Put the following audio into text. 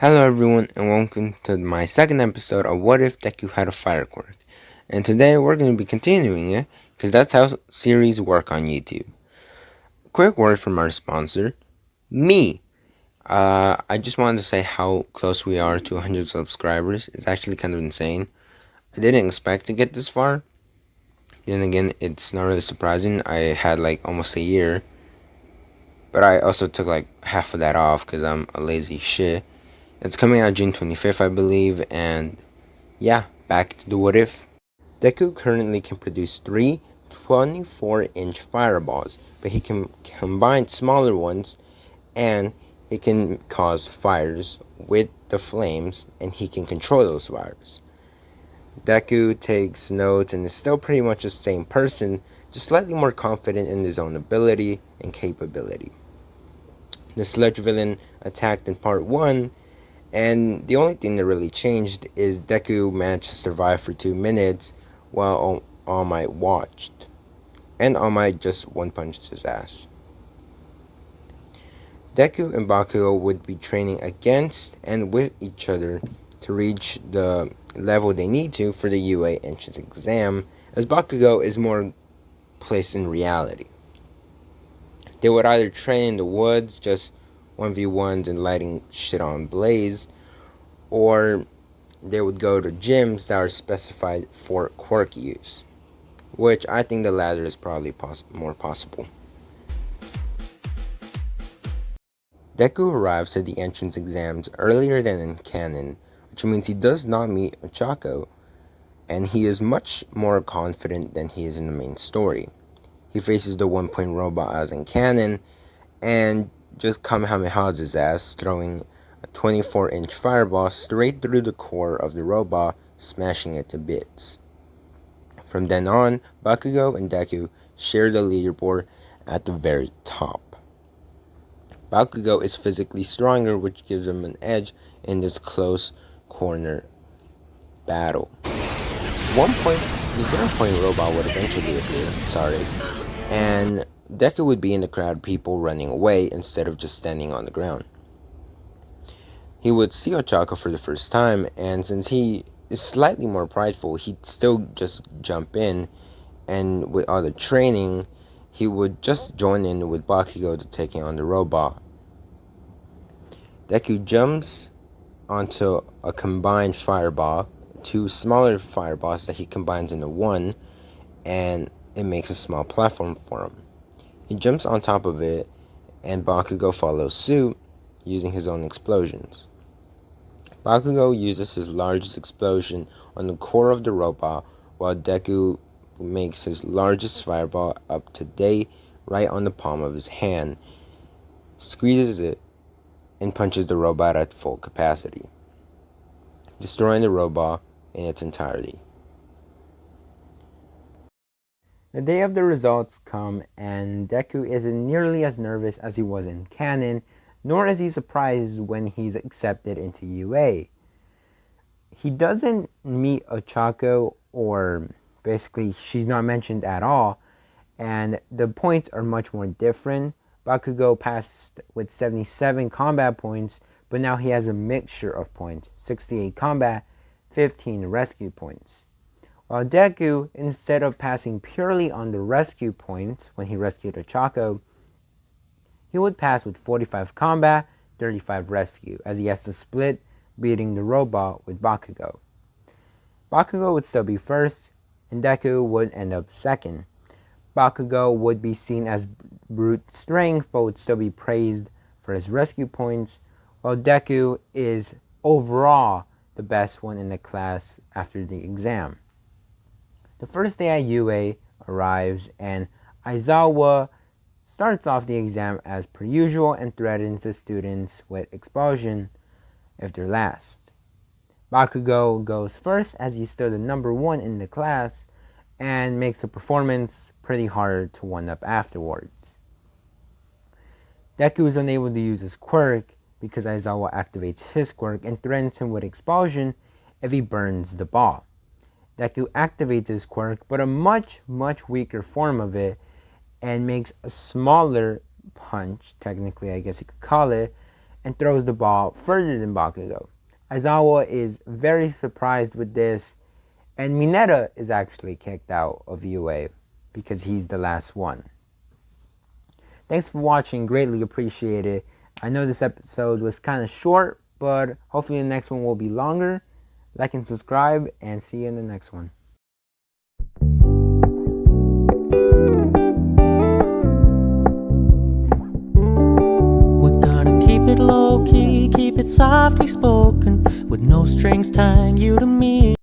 Hello everyone and welcome to my second episode of What If Deku Had a Fire Quirk. And today we're going to be continuing it because that's how series work on YouTube. Quick word from our sponsor, me. I just wanted to say how close we are to 100 subscribers. It's actually kind of insane. I didn't expect to get this far. Then again, it's not really surprising. I had like almost a year. But I also took like half of that off because I'm a lazy shit. It's coming out June 25th, I believe, and yeah, back to the what if. Deku currently can produce three 24-inch fireballs, but he can combine smaller ones and he can cause fires with the flames and he can control those fires. Deku takes notes and is still pretty much the same person, just slightly more confident in his own ability and capability. The sludge villain attacked in part 1, and the only thing that really changed is Deku managed to survive for 2 minutes while All Might watched. And All Might just one-punched his ass. Deku and Bakugo would be training against and with each other to reach the level they need to for the UA entrance exam, as Bakugo is more placed in reality. They would either train in the woods, just 1v1s and lighting shit on blaze, or they would go to gyms that are specified for Quirk use, which I think the latter is probably more possible. Deku arrives at the entrance exams earlier than in canon, which means he does not meet Ochako, and he is much more confident than he is in the main story. He faces the 1-point robot as in canon, and just Kamehamehas his ass, throwing a 24-inch fireball straight through the core of the robot, smashing it to bits. From then on, Bakugo and Deku share the leaderboard at the very top. Bakugo is physically stronger, which gives him an edge in this close corner battle. The 0-point robot would eventually appear, and Deku would be in the crowd, people running away instead of just standing on the ground. He would see Ochako for the first time, and since he is slightly more prideful, he'd still just jump in, and with all the training, he would just join in with Bakugo to taking on the robot. Deku jumps onto a combined fireball, two smaller fireballs that he combines into one, and it makes a small platform for him. He jumps on top of it, and Bakugo follows suit, using his own explosions. Bakugo uses his largest explosion on the core of the robot, while Deku makes his largest fireball up to date right on the palm of his hand, squeezes it, and punches the robot at full capacity, destroying the robot in its entirety. The day of the results come, and Deku isn't nearly as nervous as he was in canon, nor is he surprised when he's accepted into UA. He doesn't meet Ochako, or basically she's not mentioned at all, and the points are much more different. Bakugo passed with 77 combat points, but now he has a mixture of points, 68 combat, 15 rescue points. While Deku, instead of passing purely on the rescue points when he rescued Ochako, he would pass with 45 combat, 35 rescue, as he has to split beating the robot with Bakugo. Bakugo would still be first, and Deku would end up second. Bakugo would be seen as brute strength, but would still be praised for his rescue points, while Deku is overall the best one in the class after the exam. The first day at UA arrives, and Aizawa starts off the exam as per usual and threatens the students with expulsion if they're last. Bakugo goes first as he's still the number 1 in the class and makes a performance pretty hard to one-up afterwards. Deku is unable to use his quirk because Aizawa activates his quirk and threatens him with expulsion if he burns the ball. Deku activates his quirk, but a much weaker form of it, and makes a smaller punch, technically I guess you could call it, and throws the ball further than Bakugo. Aizawa is very surprised with this, and Mineta is actually kicked out of UA because he's the last one. Thanks for watching, greatly appreciated. I know this episode was kind of short, but hopefully the next one will be longer. Like and subscribe, and see you in the next one. We're gonna keep it low-key, keep it softly spoken, with no strings tying you to me.